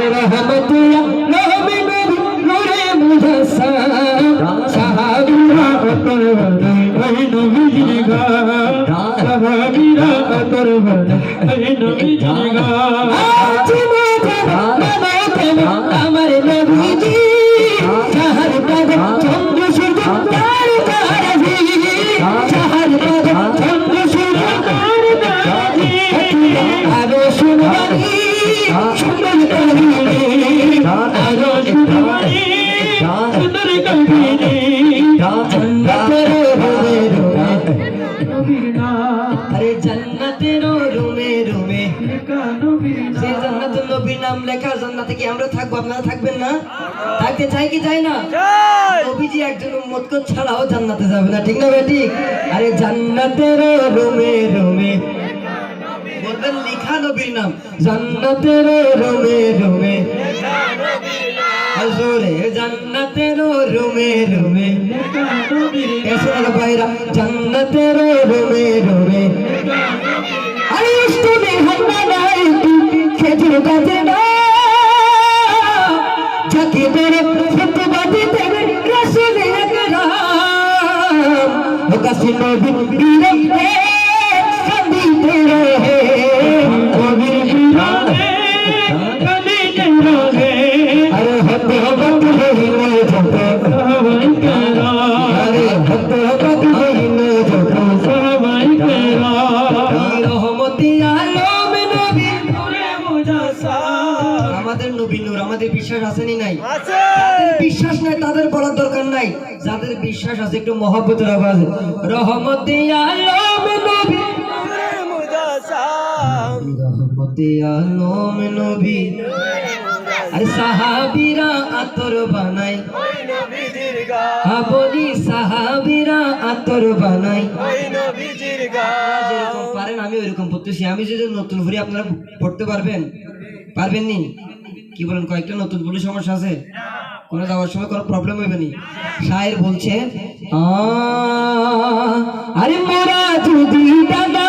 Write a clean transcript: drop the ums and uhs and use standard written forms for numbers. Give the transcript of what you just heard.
রহমতিয়া নবী নবী নূরে মুজাসসাম সাহাবীরা আতর বানাই ওই নবীজির গান সাহাবীরা আতর বানাই ওই নবীজির গান আমার নবীজি চাহার পাগল চন্দ্র সূর্য তার তারাজি চাহার পাগল চন্দ্র সূর্য তার তারাজি আরো শুনবানি সুন্দর কাহিনী আরো শুনবানি সুন্দর কাহিনী জান্নাতের রুমে রুমে নবীর নাম আরে জান্নাতের রুমে রুমে সে জান্নাতুল নবীর নাম লেখা জান্নাতে কি আমরা থাকবো আপনারা থাকবেন না থাকতে চাই কি চাই না নবীজি একজন উম্মত ছাড়াও জান্নাতে যাবে না ঠিক না ভাই ঠিক আরে জান্নাতের রুমে রুমে বলবেন লেখা নবীর নাম জান্নাতের রুমে রুমে হযুরে জান্নাতের রুমে রুমে এসরাল ভাইরা জান্নাতের রুমে রুমে আরে ইস্তুনে হান্নাই খেজুর গাছে না যাকে বেরে ফুটবা দিতে রাসূল আকরাম ও কাছে নবী বীরে কাঁদিতে রহে নবীর বিরহে কাঁদিতে রহে আরে হত হত হইলে যত সবাই কেরা আরে হত হত হইলে যত সবাই কেরা রহমতি আলম নবী নূরে মুজাসসাম আমাদের নবী নূর আমাদের বিশ্বাস আছে নি নাই আছে যাদের বিশ্বাস নাই তাদের বলার দরকার নাই যাদের বিশ্বাস আছে একটু মহব্বতের আওয়াজ রহমতি আলম নবী নূরে মুজাসসাম রহমতি আলম নবী আরে সাহাবীরা আতর বানাই ওই নবীজির গান বলি সাহাবীরা আতর বানাই ওই নবীজির গান যেরকম পারেন আমি ওইরকম পড়তেছি আমি যদি নতুন ভরি আপনারা পড়তে পারবেন পারবেন নি কি বলেন কয়েকটা নতুন ভরি সমস্যা আছে কোন যাওয়ার সময় কোনো প্রবলেম হবে নি শায়ের বলছে আরে মোরা যদি দাদা